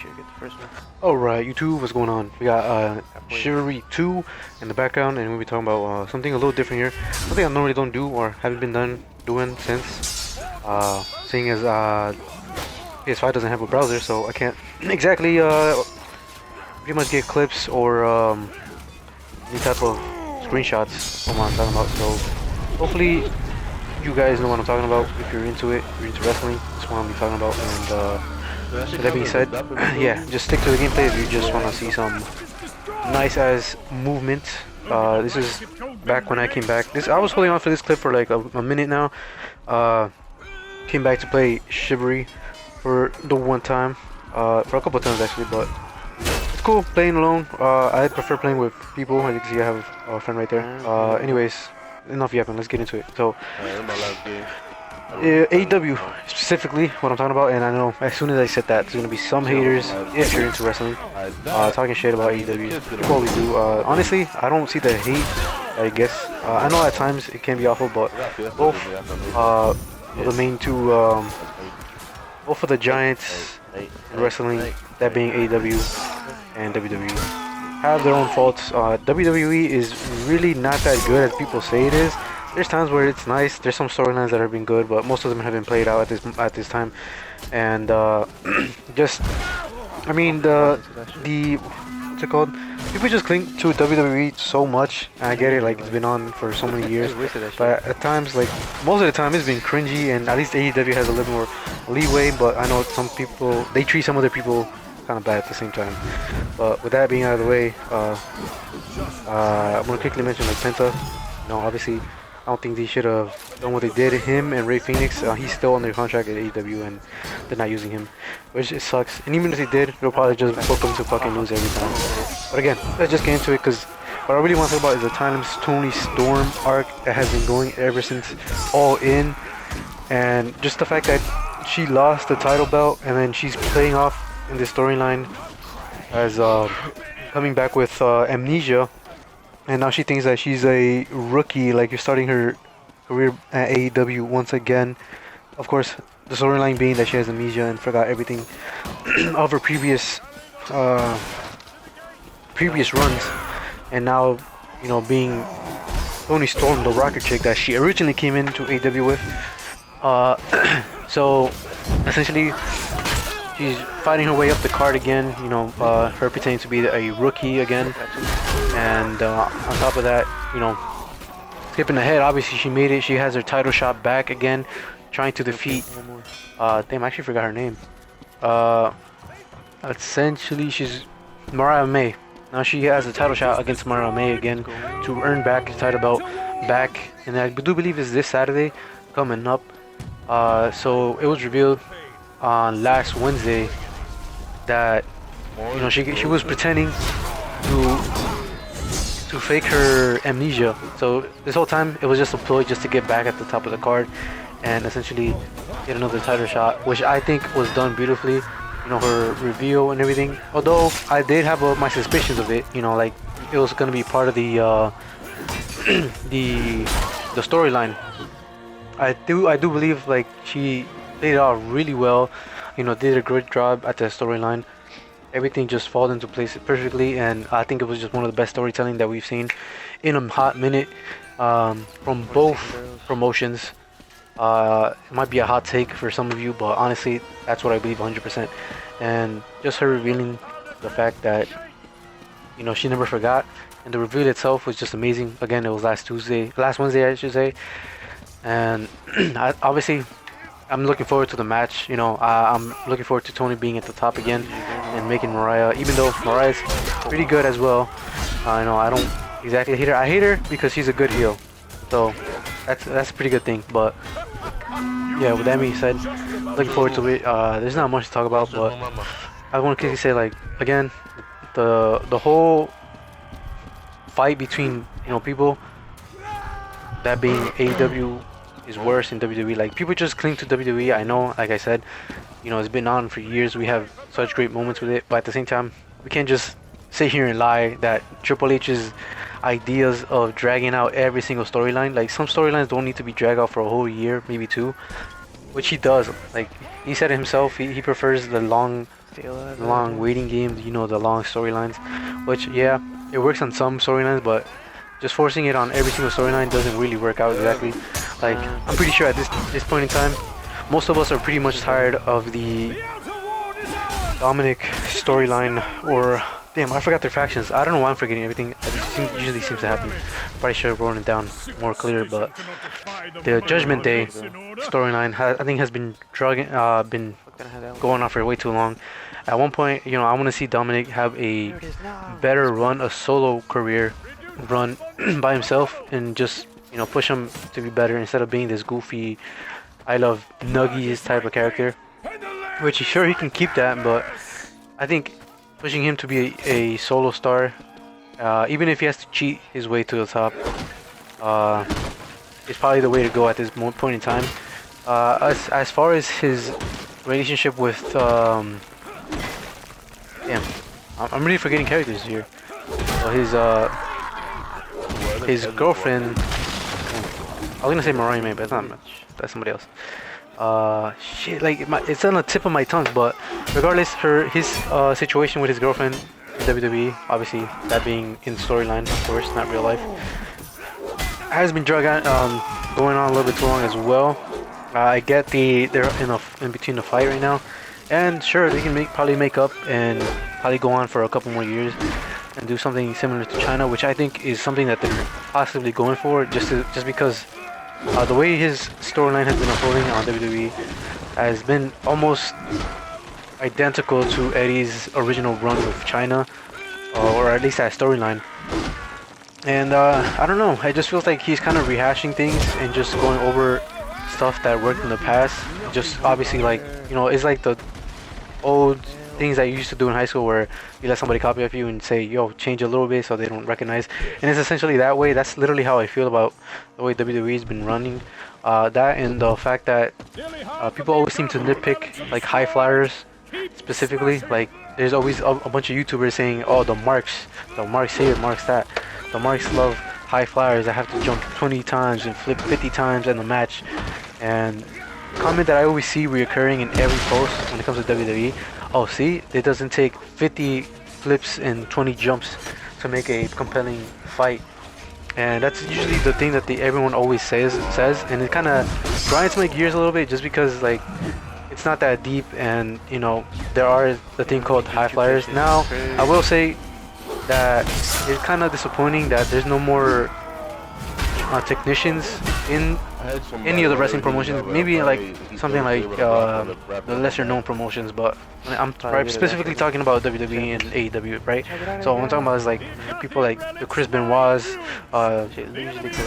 should get the first one. Alright, YouTube, what's going on? We got Chivalry 2 in the background, and we'll be talking about something a little different here. Something I normally don't do or haven't been doing since. Seeing as PS5 doesn't have a browser, so I can't exactly pretty much get clips or any type of screenshots of what I'm talking about. So hopefully you guys know what I'm talking about. If you're into it, if you're into wrestling, that's what I'm talking about. And with that being said, yeah, just stick to the gameplay if you just want to see some nice ass movement. This is back when I came back. I was holding on for this clip for like a minute now. Came back to play Chivalry for the one time, for a couple of times actually, but it's cool playing alone. I prefer playing with people. As you can see, I have a friend right there. Anyways, enough yapping. Let's get into it. So, AEW specifically, what I'm talking about, and I know as soon as I said that, there's gonna be some haters if you're into wrestling, talking shit about AEW. You probably do. Honestly, I don't see the hate. I guess I know at times it can be awful, but both the main two, both of the giants in wrestling, that being AEW and WWE, have their own faults. WWE is really not that good as people say it is. There's times where it's nice. There's some storylines that have been good, but most of them have been played out at this time. And just, I mean, the what's it called? People just cling to WWE so much. And I get it, like it's been on for so many years. But at times, like most of the time, it's been cringy. And at least AEW has a little more leeway. But I know some people, they treat some other people kind of bad at the same time. But with that being out of the way, I'm gonna quickly mention like Penta. No, obviously, I don't think they should have done what they did. Him and Ray Phoenix, he's still under contract at AEW and they're not using him, which it sucks. And even if they did, they'll probably just book him to fucking lose every time. But again, let's just get into it, because what I really want to talk about is the timeless Toni Storm arc that has been going ever since All In, and just the fact that she lost the title belt and then she's playing off in this storyline as coming back with amnesia. And now she thinks that she's a rookie, like you're starting her career at AEW once again. Of course, the storyline being that she has amnesia and forgot everything of her previous runs. And now, you know, being Toni Storm, the rocker chick that she originally came into AEW with. So, essentially, she's fighting her way up the card again, you know, her pretending to be a rookie again. And on top of that, you know, skipping ahead, obviously she made it. She has her title shot back again, trying to defeat, damn, I actually forgot her name. Essentially, she's Mariah May. Now she has a title shot against Mariah May again to earn back the title belt back. And I do believe it's this Saturday coming up. So it was revealed on last Wednesday that, you know, she was pretending to fake her amnesia. So this whole time it was just a ploy just to get back at the top of the card and essentially get another title shot, which I think was done beautifully. You know, her reveal and everything. Although I did have my suspicions of it. You know, like it was gonna be part of the the storyline. I do believe like she played it out really well. You know, did a great job at the storyline. Everything just falls into place perfectly, and I think it was just one of the best storytelling that we've seen in a hot minute from both promotions. It might be a hot take for some of you, but honestly, that's what I believe 100%. And just her revealing the fact that, you know, she never forgot, and the reveal itself was just amazing. Again, it was last Wednesday, I should say, and obviously, I'm looking forward to the match. You know, I'm looking forward to Toni being at the top again and making Mariah, even though Mariah's pretty good as well. You know, I don't exactly hate her. I hate her because she's a good heel, so that's a pretty good thing. But yeah, with that being said, looking forward to it. There's not much to talk about, but I want to quickly say, like, again, the whole fight between, you know, people, that being AEW is worse in WWE. Like, people just cling to WWE. I know, like I said, you know, it's been on for years. We have such great moments with it, but at the same time, we can't just sit here and lie that Triple H's ideas of dragging out every single storyline, like some storylines don't need to be dragged out for a whole year, maybe two, which he does. Like he said himself, he prefers the long long waiting games, you know, the long storylines, which yeah, it works on some storylines, but just forcing it on every single storyline doesn't really work out exactly. Like, I'm pretty sure at this point in time, most of us are pretty much tired of the Dominic storyline, or damn, I forgot their factions. I don't know why I'm forgetting everything. It usually seems to happen. Probably should have written it down more clear, but the Judgment Day storyline I think has been been going on for way too long. At one point, you know, I want to see Dominic have a better run, a solo career run by himself, and just, you know, push him to be better instead of being this goofy, I love Nuggies type of character. Which sure, he can keep that, but I think pushing him to be a solo star, even if he has to cheat his way to the top, is probably the way to go at this point in time. As far as his relationship with damn, I'm really forgetting characters here. Well, his girlfriend, I was gonna say Mariah May, but it's not much. That's somebody else. Shit, like it's on the tip of my tongue, but regardless, his situation with his girlfriend in WWE, obviously that being in storyline, of course, not real life, has been going on a little bit too long as well. I get they're in between the fight right now, and sure, they can probably make up and probably go on for a couple more years and do something similar to China, which I think is something that they're possibly going for, just because the way his storyline has been unfolding on WWE has been almost identical to Eddie's original run with China, or at least that storyline. And I don't know, it just feels like he's kind of rehashing things and just going over stuff that worked in the past. Just obviously, like, you know, it's like the old things that you used to do in high school where you let somebody copy of you and say, yo, change a little bit so they don't recognize. And it's essentially that way. That's literally how I feel about the way WWE's been running. That and the fact that people always seem to nitpick like high flyers specifically. Like, there's always a bunch of YouTubers saying, oh, the marks here, marks that. The marks love high flyers that have to jump 20 times and flip 50 times in the match. And comment that I always see reoccurring in every post when it comes to WWE. Oh, see, it doesn't take 50 flips and 20 jumps to make a compelling fight. And that's usually the thing that everyone always says, and it kind of grinds my gears a little bit, just because, like, it's not that deep, and, you know, there are the thing called high flyers. Now, I will say that it's kind of disappointing that there's no more technicians in any of the wrestling promotions. Maybe like something like the lesser known promotions, but I'm specifically talking about WWE and AEW, right? So what I'm talking about is like people like the Chris Benoit's,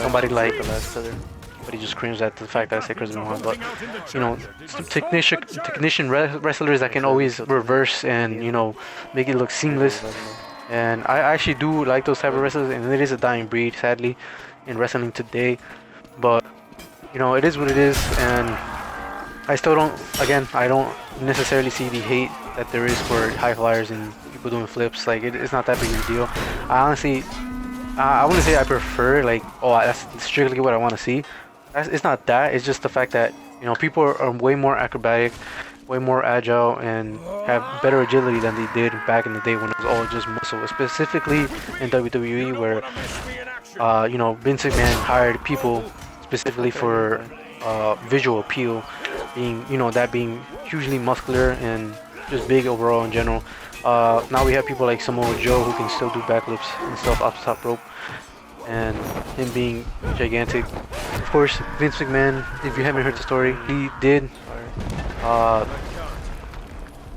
somebody like, somebody just cringed at the fact that I say Chris Benoit, but, you know, some technician wrestlers that can always reverse and, you know, make it look seamless. And I actually do like those type of wrestlers, and it is a dying breed, sadly, in wrestling today. But, you know, it is what it is, and I still don't, again, I don't necessarily see the hate that there is for high flyers and people doing flips. Like, it's not that big of a deal. I honestly, I wouldn't say I prefer, like, oh, that's strictly what I want to see. It's not that, it's just the fact that, you know, people are way more acrobatic, way more agile, and have better agility than they did back in the day when it was all just muscle, specifically in WWE, where you know, Vince McMahon hired people specifically for visual appeal, being, you know, that being hugely muscular and just big overall in general. Now we have people like Samoa Joe who can still do backflips and stuff off the top rope, and him being gigantic. Of course, Vince McMahon, if you haven't heard the story, he did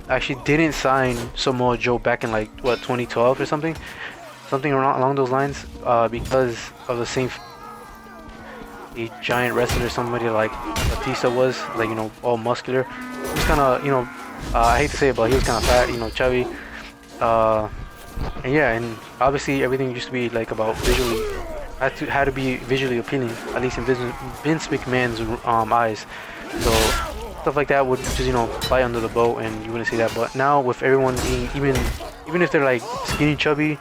actually didn't sign Samoa Joe back in, like, what, 2012 or something along those lines, because of the same a giant wrestler, somebody like Batista was, like, you know, all muscular. He was kind of, you know, I hate to say it, but he was kind of fat, you know, chubby. And yeah, and obviously everything used to be like about visually, had to be visually appealing, at least in Vince McMahon's eyes. So stuff like that would just, you know, fly under the boat, and you wouldn't see that. But now with everyone being even if they're like skinny, chubby,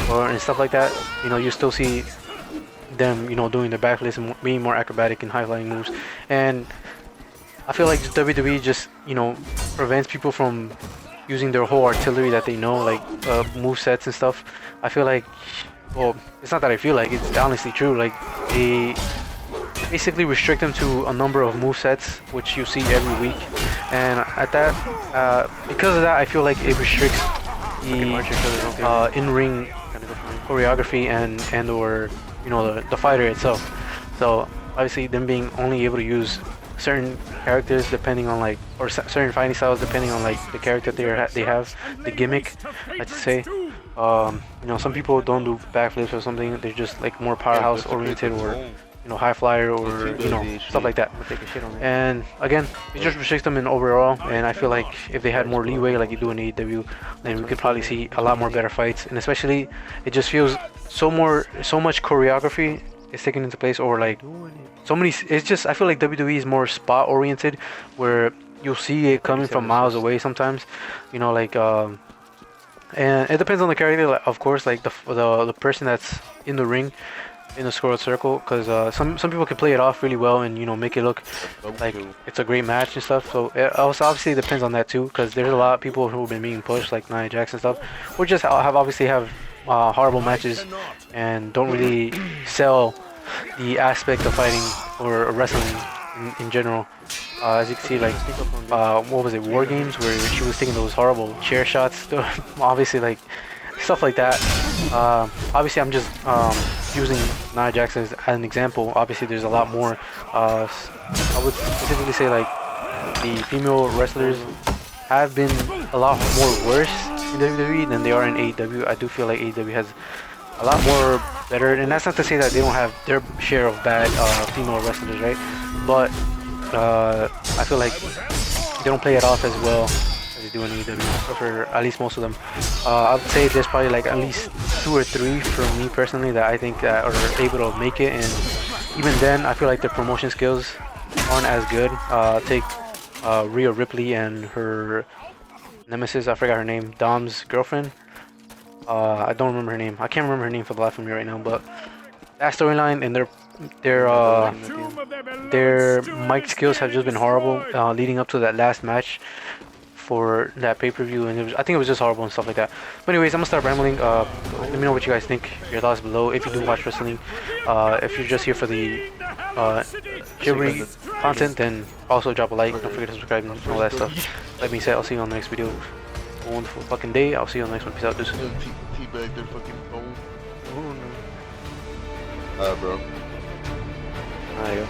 and stuff like that, you know, you still see them, you know, doing their backflips and being more acrobatic and high flying moves. And I feel like WWE just, you know, prevents people from using their whole artillery that they know, like move sets and stuff. I feel like, well, it's not that I feel like, it's honestly true. Like they basically restrict them to a number of move sets, which you see every week, and at that, because of that, I feel like it restricts the in-ring choreography and or the fighter itself. So obviously, them being only able to use certain characters depending on like, or certain fighting styles depending on like the character they have, the gimmick, let's say. Some people don't do backflips or something. They're just like more powerhouse oriented, or high flyer, or stuff like that. And again, it just restricts them in overall. And I feel like if they had more leeway, like you do in AEW, then we could probably see a lot more better fights. And especially, it just feels so much choreography is taken into place, or like so many. It's just, I feel like WWE is more spot oriented, where you'll see it coming from miles away sometimes. And it depends on the character, like, of course, like the person that's in the ring, in the squared circle, because some people can play it off really well and make it look like it's a great match and stuff. So it also obviously depends on that too, because there's a lot of people who have been being pushed, like Nia Jax and stuff, who just have horrible matches and don't really sell the aspect of fighting or wrestling in general. As you can see, like what was it, War Games, where she was taking those horrible chair shots. Obviously, like stuff like that. Obviously, I'm just using Nia Jax as an example. Obviously, there's a lot more. I would specifically say like the female wrestlers have been a lot more worse in WWE than they are in AEW. I do feel like AEW has a lot more better, and that's not to say that they don't have their share of bad female wrestlers, right? But I feel like they don't play it off as well as they do in AEW, for at least most of them. I would say there's probably like at least 2 or 3 for me personally that I think that are able to make it, and even then I feel like their promotion skills aren't as good. Take Rhea Ripley and her nemesis, I forgot her name, Dom's girlfriend. I don't remember her name. I can't remember her name for the life of me right now, but that storyline and their mic skills have just been horrible leading up to that last match for that pay-per-view, and I think it was just horrible and stuff like that. But anyways, I'm gonna start rambling. Let me know what you guys think, your thoughts below, if you do watch wrestling. If you're just here for the chivalry content, then also drop a like, don't forget to subscribe and all that stuff. That being said, I'll see you on the next video. Wonderful fucking day. I'll see you on the next one. Peace out. Deuces. Teabag their fucking phone. Oh no. Bro. There you go.